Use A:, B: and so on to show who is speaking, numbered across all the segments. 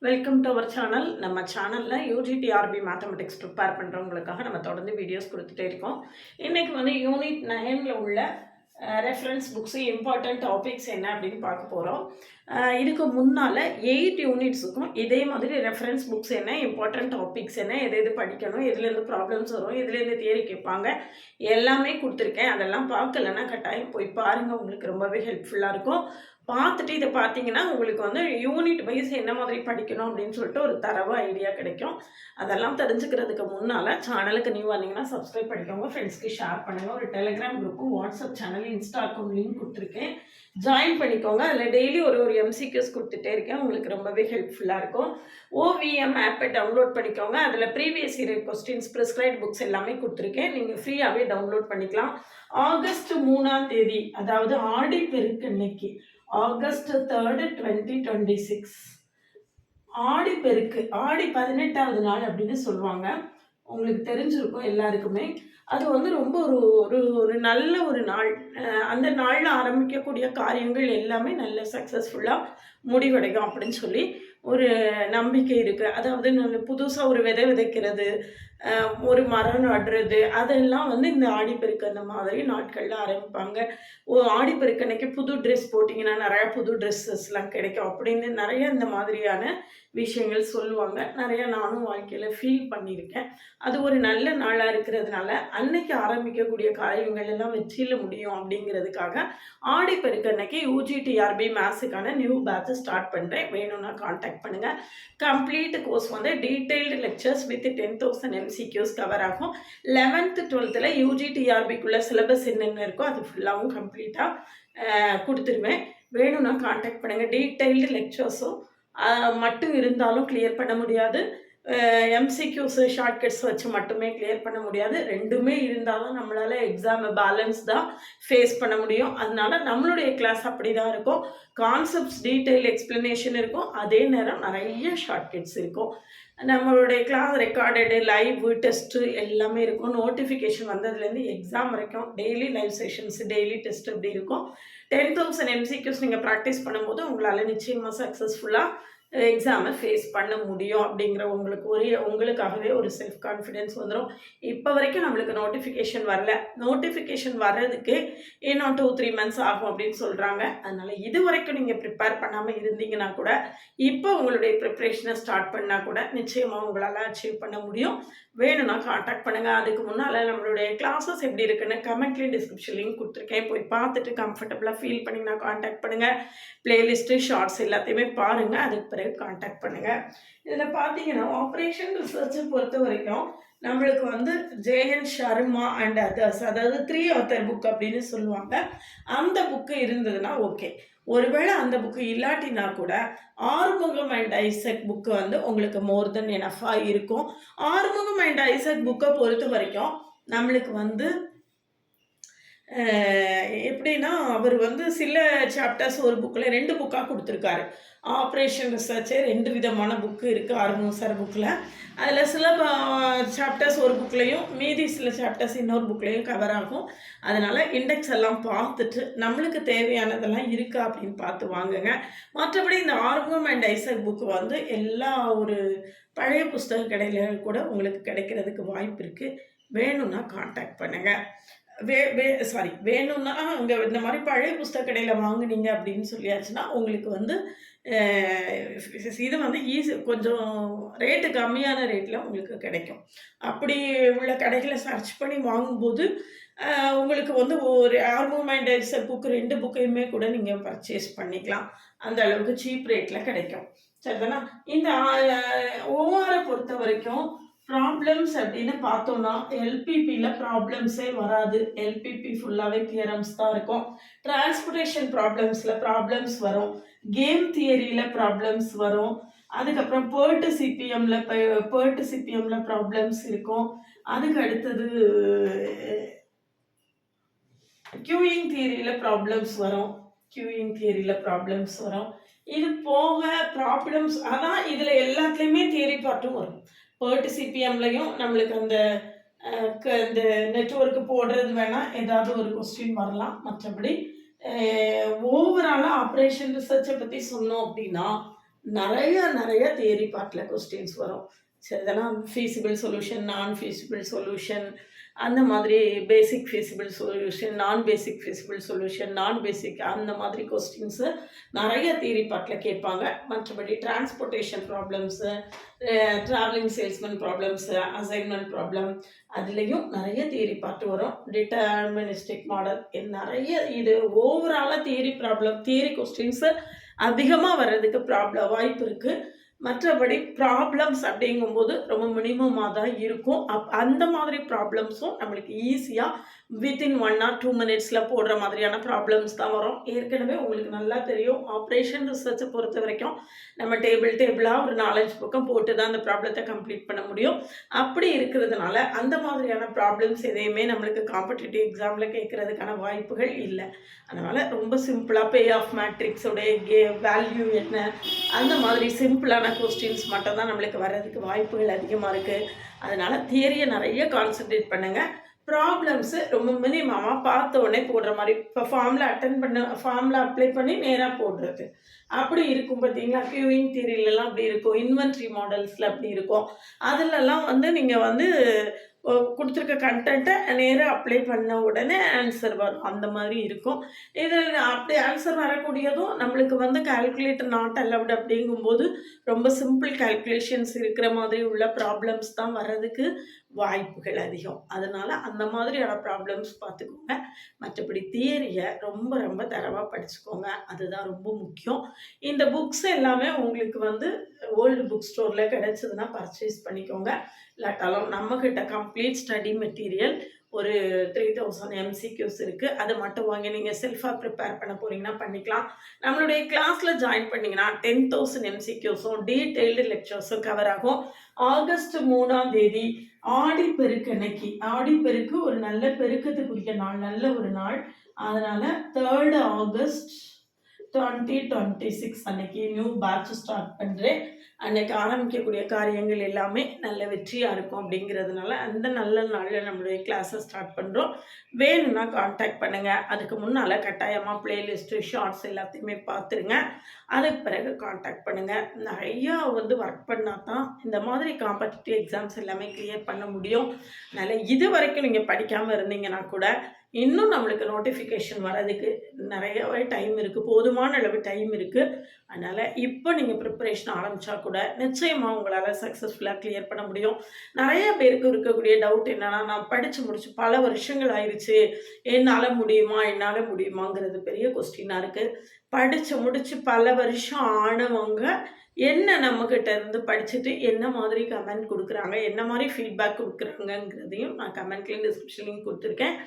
A: Welcome to our channel. நம்ம சேனலில் UGTRB mathematics prepare பண்ணுறவங்களுக்காக நம்ம தொடர்ந்து வீடியோஸ் கொடுத்துட்டே இருக்கோம். இன்றைக்கி வந்து யூனிட் 9ல் உள்ள ரெஃபரன்ஸ் புக்ஸு இம்பார்ட்டன்ட் டாபிக்ஸ் என்ன அப்படின்னு பார்க்க போகிறோம். இதுக்கு முன்னால் 8 யூனிட்ஸுக்கும் இதே மாதிரி ரெஃபரன்ஸ் புக்ஸ் என்ன, இம்பார்ட்டன்ட் டாபிக்ஸ் என்ன, எது படிக்கணும், எதுலேருந்து ப்ராப்ளம்ஸ் வரும், எதுலேருந்து தியரி கேட்பாங்க, எல்லாமே கொடுத்துருக்கேன். அதெல்லாம் பார்க்கலன்னா கட்டாயம் போய் பாருங்கள், உங்களுக்கு ரொம்பவே ஹெல்ப்ஃபுல்லாக இருக்கும். பார்த்துட்டு இதை பார்த்தீங்கன்னா உங்களுக்கு வந்து யூனிட் வைஸ் என்ன மாதிரி படிக்கணும் அப்படின்னு சொல்லிட்டு ஒரு தரவு ஐடியா கிடைக்கும். அதெல்லாம் தெரிஞ்சுக்கிறதுக்கு முன்னால் சேனலுக்கு நியூ வந்தீங்கன்னா சப்ஸ்கிரைப் பண்ணிக்கோங்க, ஃப்ரெண்ட்ஸ்க்கு ஷேர் பண்ணுங்கள். ஒரு டெலிகிராம் குரூப்பும் WhatsApp channel insta account link கொடுத்துருக்கேன், ஜாயின் பண்ணிக்கோங்க. அதில் டெய்லி ஒரு எம்சிக்யூஸ் கொடுத்துட்டே இருக்கேன், உங்களுக்கு ரொம்பவே ஹெல்ப்ஃபுல்லாக இருக்கும். ஓவிஎம் ஆப்பை டவுன்லோட் பண்ணிக்கோங்க. அதில் previous year questions, prescribe books எல்லாமே கொடுத்துருக்கேன், நீங்கள் ஃப்ரீயாகவே டவுன்லோட் பண்ணிக்கலாம். ஆகஸ்ட் 3ஆம் தேதி, அதாவது ஆடி பெருக்கு அன்னைக்கு, ஆகஸ்ட் 3, 2026 ஆடி பெருக்கு, ஆடி 18வது நாள் அப்படின்னு சொல்லுவாங்க. உங்களுக்கு தெரிஞ்சிருக்கும் எல்லாருக்குமே. அது வந்து ரொம்ப ஒரு நல்ல ஒரு நாள். அந்த நாளில் ஆரம்பிக்கக்கூடிய காரியங்கள் எல்லாமே நல்ல சக்ஸஸ்ஃபுல்லாக முடிவடையும் அப்படின்னு சொல்லி ஒரு நம்பிக்கை இருக்குது. அதாவது நல்ல புதுசாக ஒரு விதை விதைக்கிறது, ஒரு மரம் நடுறது, அதெல்லாம் வந்து இந்த ஆடிப்பெருக்கு அந்த மாதிரி நாட்களில் ஆரம்பிப்பாங்க. ஆடிப்பெருக்கு அன்னைக்கு புது ட்ரெஸ் போட்டிங்கன்னா நிறையா புது ட்ரெஸ்ஸஸ்லாம் கிடைக்கும் அப்படின்னு நிறைய இந்த மாதிரியான விஷயங்கள் சொல்லுவாங்க. நிறையா நானும் வாழ்க்கையில் ஃபீல் பண்ணியிருக்கேன். அது ஒரு நல்ல நாளாக இருக்கிறதுனால அன்னைக்கு ஆரம்பிக்கக்கூடிய காரியங்கள் எல்லாம் வெற்றியில் முடியும் அப்படிங்கிறதுக்காக ஆடிப்பெருக்கு அன்னைக்கு யூஜிடிஆர்பி மேத்ஸுக்கான நியூ பேட்ச் ஸ்டார்ட் பண்ணுறேன். வேணும்னா கான்டாக்ட் பண்ணுங்கள். கம்ப்ளீட் கோர்ஸ் வந்து detailed lectures with 10,000 MCQs cover ஆகும். 11th 12th யூஜிடிஆர்பிக்குள்ளே சிலபஸ் என்னென்ன இருக்கோ அது ஃபுல்லாகவும் கம்ப்ளீட்டாக கொடுத்துருவேன். வேணும்னா கான்டாக்ட் பண்ணுங்கள். டீட்டெயில்டு லெக்சர்ஸும் மட்டும் இருந்தாலும் கிளியர் பண்ண முடியாது. எம்சிக்யூஸ் ஷார்ட்கட்ஸ் வச்சு மட்டுமே கிளியர் பண்ண முடியாது. ரெண்டுமே இருந்தாலும் நம்மளால் எக்ஸாமை பேலன்ஸ்டாக ஃபேஸ் பண்ண முடியும். அதனால நம்மளுடைய கிளாஸ் அப்படி தான் இருக்கும். கான்செப்ட்ஸ் டீட்டெயில் எக்ஸ்ப்ளனேஷன் இருக்கும், அதே நேரம் நிறைய ஷார்ட்கட்ஸ் இருக்கும். நம்மளுடைய கிளாஸ் ரெக்கார்டடு, லைவ் டெஸ்ட்டு எல்லாமே இருக்கும். நோட்டிஃபிகேஷன் வந்ததுலேருந்து எக்ஸாம் வரைக்கும் daily live sessions, daily test அப்படி இருக்கும். 10,000 எம்சிக்யூஸ் நீங்கள் ப்ராக்டிஸ் பண்ணும்போது உங்களால் நிச்சயமாக சக்ஸஸ்ஃபுல்லாக எக்ஸாமை ஃபேஸ் பண்ண முடியும் அப்படிங்கிற உங்களுக்காகவே ஒரு செல்ஃப் கான்ஃபிடென்ஸ் வந்துடும். இப்போ வரைக்கும் நம்மளுக்கு நோட்டிஃபிகேஷன் வரல. நோட்டிஃபிகேஷன் வர்றதுக்கு இன்னும் 2-3 months ஆகும் அப்படின்னு சொல்கிறாங்க. அதனால் இது வரைக்கும் நீங்கள் ப்ரிப்பேர் பண்ணாமல் இருந்தீங்கன்னா கூட இப்போ உங்களுடைய ப்ரிப்ரேஷனை ஸ்டார்ட் பண்ணால் கூட நிச்சயமாக உங்களால் அச்சீவ் பண்ண முடியும். வேணும்னா கான்டாக்ட் பண்ணுங்கள். அதுக்கு முன்னால் நம்மளுடைய கிளாஸஸ் எப்படி இருக்குன்னு கமெண்ட்லேயும் டிஸ்கிரிப்ஷன் லிங்க் கொடுத்துருக்கேன், போய் பார்த்துட்டு கம்ஃபர்டபுளாக ஃபீல் பண்ணிங்கன்னா கான்டாக்ட் பண்ணுங்கள். பிளேலிஸ்ட்டு, ஷார்ட்ஸ் எல்லாத்தையுமே பாருங்கள், அதுக்கு பிறகு கான்டாக்ட் பண்ணுங்கள். இதில் பார்த்தீங்கன்னா ஆப்ரேஷன் ரிசர்ச்சை பொறுத்த வரைக்கும் நம்மளுக்கு வந்து ஜேஎன் சர்மா அண்ட் அதர்ஸ், அதாவது 3 author புக் அப்படின்னு சொல்லுவாங்க. அந்த புக்கு இருந்ததுன்னா ஓகே. ஒருவேளை அந்த புக்கு இல்லாட்டினா கூட ஆறுமுகம் அண்ட் ஐசக் புக்கு வந்து உங்களுக்கு மோர் தென் எனஃபாக இருக்கும். ஆறுமுகம் அண்ட் ஐசக் புக்கை பொறுத்த வரைக்கும் நம்மளுக்கு வந்து எப்படின்னா அவர் வந்து சில சாப்டர்ஸ் ஒரு புக்கில் 2 புக்காக கொடுத்துருக்காரு. ஆப்ரேஷன் ரிசர்ச்சே 2 விதமான புக்கு இருக்குது ஆறுமுகம் சார் புக்கில். அதில் சில சாப்டர்ஸ் ஒரு புக்லேயும் மீதி சில சாப்டர்ஸ் இன்னொரு புக்லேயும் கவர் ஆகும். அதனால் இண்டெக்ஸ் எல்லாம் பார்த்துட்டு நம்மளுக்கு தேவையானதெல்லாம் இருக்கா அப்படின்னு பார்த்து வாங்குங்க. மற்றபடி இந்த ஆறுமுகம் அண்ட் ஐசக் புக்கு வந்து எல்லா ஒரு பழைய புஸ்தக கடையில் கூட உங்களுக்கு கிடைக்கிறதுக்கு வாய்ப்பு இருக்குது. வேணும்னா கான்டாக்ட் பண்ணுங்கள். வேணும்னா அங்கே இந்த மாதிரி பழைய புஸ்தக கடையில் வாங்குனீங்க அப்படின்னு சொல்லியாச்சுன்னா உங்களுக்கு வந்து இது வந்து கொஞ்சம் ரேட்டு கம்மியான ரேட்டில் உங்களுக்கு கிடைக்கும். அப்படி உள்ள கடைகளை சர்ச் பண்ணி வாங்கும்போது உங்களுக்கு வந்து ஒரு ஆறுமுகம் அண்ட் ஐசக் புக்கு 2 புக்கையுமே கூட நீங்கள் பர்ச்சேஸ் பண்ணிக்கலாம். அந்த அளவுக்கு சீப் ரேட்டில் கிடைக்கும். சரிதானா? இந்த ஓஆரை பொறுத்த வரைக்கும் ப்ராப்ளம்ஸ் அப்படின்னு பார்த்தோம்னா எல்பிபியில் ப்ராப்ளம்ஸே வராது. எல்பிபி ஃபுல்லாகவே தியரம்ஸ் தான் இருக்கும். டிரான்ஸ்போர்ட்டேஷன் ப்ராப்ளம்ஸ் வரும். கேம் தியரியில் ப்ராப்ளம்ஸ் வரும். அதுக்கப்புறம் பேர்ட்டு சிபிஎம்ல ப்ராப்ளம்ஸ் இருக்கும். அதுக்கு அடுத்தது கியூயிங் தியரியில் ப்ராப்ளம்ஸ் வரும். இது போக ப்ராப்ளம்ஸ் அதான் இதில் எல்லாத்துலேயுமே தியரி பார்ட்டும் வரும். பேர்ட்டு சிபிஎம்லையும் நம்மளுக்கு அந்த இந்த நெட்வொர்க்கு போடுறது வேணால் ஏதாவது ஒரு கொஸ்டின் வரலாம். மற்றபடி ஓவராலாக ஆப்ரேஷன் ரிசர்ச்சை பற்றி சொன்னோம் அப்படின்னா நிறைய தியரி பார்ட்டில் கொஸ்டின்ஸ் வரும். சரி, இதெல்லாம் ஃபீஸிபிள் சொல்யூஷன், நான் ஃபீஸிபிள் சொல்யூஷன், அந்த மாதிரி பேசிக் ஃபீஸிபிள் சொல்யூஷன், நான் பேசிக் அந்த மாதிரி கொஸ்டின்ஸு நிறைய தியரி பார்ட்டில் கேட்பாங்க. மற்றபடி transportation problems, travelling salesman problems, assignment problem, அதுலேயும் நிறைய தியரி பார்ட் வரும். டிட்டர்மினிஸ்டிக் மாடல், நிறைய இது ஓவராலாக தியரி கொஸ்டின்ஸு அதிகமாக வர்றதுக்கு வாய்ப்பு இருக்குது. மற்றபடி ப்ராப்ளம்ஸ் அப்படிங்கும்போது ரொம்ப மினிமமாக தான் இருக்கும். அந்த மாதிரி ப்ராப்ளம்ஸும் நம்மளுக்கு ஈஸியாக வித்தின் 1 or 2 மினிட்ஸில் போடுற மாதிரியான ப்ராப்ளம்ஸ் தான் வரும். ஏற்கனவே உங்களுக்கு நல்லா தெரியும், ஆப்ரேஷன் ரிசர்ச்சை பொறுத்த வரைக்கும் நம்ம டேபிளாக ஒரு 4-5 பக்கம் போட்டு தான் அந்த ப்ராப்ளத்தை கம்ப்ளீட் பண்ண முடியும். அப்படி இருக்கிறதுனால அந்த மாதிரியான ப்ராப்ளம்ஸ் எதையுமே நம்மளுக்கு காம்படிட்டிவ் எக்ஸாமில் கேட்குறதுக்கான வாய்ப்புகள் இல்லை. அதனால் ரொம்ப சிம்பிளாக பே ஆஃப் மேட்ரிக்ஸோடைய வேல்யூ என்ன, அந்த மாதிரி சிம்பிளான கொஸ்டின்ஸ் மட்டும் தான் நம்மளுக்கு வர்றதுக்கு வாய்ப்புகள் அதிகமாக இருக்குது. அதனால் தியரியை நிறைய கான்சன்ட்ரேட் பண்ணுங்கள். ப்ராப்ளம்ஸு ரொம்ப மினிமமாக பார்த்த உடனே போடுற மாதிரி, இப்போ ஃபார்மில் அப்ளை பண்ணி நேராக போடுறது அப்படி இருக்கும். பார்த்தீங்களா, கியூயிங் தியரியிலலாம் அப்படி இருக்கும், இன்வென்ட்ரி மாடல்ஸில் அப்படி இருக்கும். அதிலெல்லாம் நீங்கள் கொடுத்துருக்க கண்டென்ட்டை நேராக அப்ளை பண்ண உடனே ஆன்சர் வரும், அந்த மாதிரி இருக்கும். இது அப்படி ஆன்சர் வரக்கூடியதும் நம்மளுக்கு கால்குலேட்டர் நாட் அலவுட் அப்படிங்கும்போது ரொம்ப சிம்பிள் கால்குலேஷன்ஸ் இருக்கிற மாதிரி உள்ள ப்ராப்ளம்ஸ் தான் வர்றதுக்கு வாய்ப்புகள் அதிகம். அதனால் அந்த மாதிரியான ப்ராப்ளம்ஸ் பார்த்துக்கோங்க. மற்றபடி தியரியை ரொம்ப ரொம்ப தரவாக படிச்சுக்கோங்க, அதுதான் ரொம்ப முக்கியம். இந்த புக்ஸ் எல்லாமே உங்களுக்கு ஓல்டு புக் ஸ்டோரில் கிடச்சதுன்னா பர்ச்சேஸ் பண்ணிக்கோங்க. இல்லாட்டாலும் நம்மக்கிட்ட கம்ப்ளீட் ஸ்டடி மெட்டீரியல் ஒரு 3000 MCQs இருக்குது. அதை மட்டும் வாங்கி நீங்கள் செல்ஃபாக ப்ரிப்பேர் பண்ண போகிறீங்கன்னா பண்ணிக்கலாம். நம்மளுடைய கிளாஸில் ஜாயின் பண்ணிங்கன்னா 10,000 MCQஸும் டீட்டெயில்டு லெக்சர்ஸும் கவர் ஆகும். ஆகஸ்ட் 3ஆம் தேதி ஆடிப்பெருக்கு அன்னைக்கு, ஆடிப்பெருக்கு ஒரு நல்ல பெருக்கத்துக்குரிய நாள், நல்ல ஒரு நாள். அதனால் 3rd August 2026 அன்னைக்கு நியூ பேட்ச் ஸ்டார்ட் பண்ணுறேன். அன்னைக்கு ஆரம்பிக்கக்கூடிய காரியங்கள் எல்லாமே நல்ல வெற்றியாக இருக்கும். அப்படிங்கிறதுனால அந்த நல்ல நாளில் நம்மளுடைய கிளாஸை ஸ்டார்ட் பண்ணுறோம். வேணும்னா கான்டாக்ட் பண்ணுங்கள். அதுக்கு முன்னால் கட்டாயமாக பிளேலிஸ்ட்டு, ஷார்ட்ஸ் எல்லாத்தையுமே பார்த்துருங்க. அதுக்கு பிறகு கான்டாக்ட் பண்ணுங்கள். நிறையா ஒர்க் பண்ணால் தான் இந்த மாதிரி காம்படிட்டிவ் எக்ஸாம்ஸ் எல்லாமே கிளியர் பண்ண முடியும். அதனால் இது வரைக்கும் நீங்கள் படிக்காமல் இருந்தீங்கன்னா கூட இன்னும் நம்மளுக்கு நோட்டிஃபிகேஷன் வர்றதுக்கு நிறையவே டைம் இருக்குது, போதுமான அளவு டைம் இருக்குது. அதனால் இப்போ நீங்கள் ப்ரிப்பரேஷன் ஆரம்பித்தா கூட நிச்சயமாக உங்களால் சக்ஸஸ்ஃபுல்லாக கிளியர் பண்ண முடியும். நிறைய பேருக்கு இருக்கக்கூடிய டவுட் என்னென்னா, நான் படித்து முடிச்சு பல வருஷங்கள் ஆயிடுச்சு, என்னால் முடியுமாங்கிறது பெரிய கொஸ்டினாக இருக்குது. படித்து முடித்து பல வருஷம் ஆனவங்க என்ன நம்மக்கிட்ட இருந்து படிச்சுட்டு என்ன மாதிரி கமெண்ட் கொடுக்குறாங்க, என்ன மாதிரி ஃபீட்பேக் கொடுக்குறாங்கங்கிறதையும் நான் கமெண்ட்லேயும் டிஸ்கிரிப்ஷன்லையும் கொடுத்துருக்கேன்.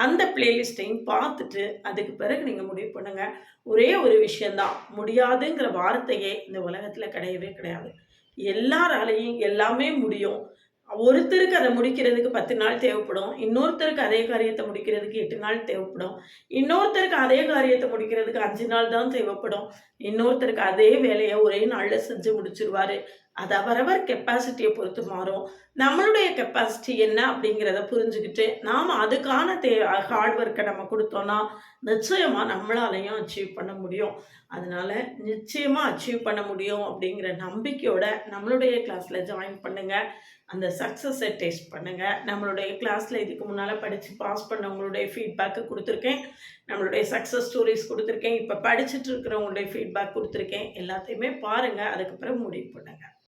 A: அந்த பிளேலிஸ்ட்டையும் பார்த்துட்டு அதுக்கு பிறகு நீங்கள் முடிவு பண்ணுங்கள். ஒரே ஒரு விஷயந்தான், முடியாதுங்கிற வார்த்தையே இந்த உலகத்தில் கிடையவே கிடையாது. எல்லாராலையும் எல்லாமே முடியும். ஒருத்தருக்கு அதை முடிக்கிறதுக்கு 10 நாள் தேவைப்படும், இன்னொருத்தருக்கு அதே காரியத்தை முடிக்கிறதுக்கு 8 நாள் தேவைப்படும், இன்னொருத்தருக்கு அதே காரியத்தை முடிக்கிறதுக்கு 5 நாள் தான் தேவைப்படும், இன்னொருத்தருக்கு அதே வேலையை ஒரே நாளில் செஞ்சு முடிச்சிருவாரு. அது அவரவர் கெப்பாசிட்டியை பொறுத்து மாறும். நம்மளுடைய கெப்பாசிட்டி என்ன அப்படிங்கிறத புரிஞ்சுக்கிட்டு நாம் அதுக்கான ஹார்ட் ஒர்க்கை நம்ம கொடுத்தோன்னா நிச்சயமாக நம்மளாலையும் அச்சீவ் பண்ண முடியும். அதனால் நிச்சயமாக அச்சீவ் பண்ண முடியும் அப்படிங்கிற நம்பிக்கையோட நம்மளுடைய கிளாஸில் ஜாயின் பண்ணுங்கள். அந்த சக்ஸஸை டேஸ்ட் பண்ணுங்கள். நம்மளுடைய கிளாஸில் இதுக்கு முன்னால் படித்து பாஸ் பண்ணவங்களுடைய ஃபீட்பேக்கு கொடுத்துருக்கேன், நம்மளுடைய சக்ஸஸ் ஸ்டோரிஸ் கொடுத்துருக்கேன், இப்போ படிச்சுட்டு இருக்கிறவங்களுடைய ஃபீட்பேக் கொடுத்துருக்கேன். எல்லாத்தையுமே பாருங்கள், அதுக்கப்புறம் முடிவு பண்ணுங்கள்.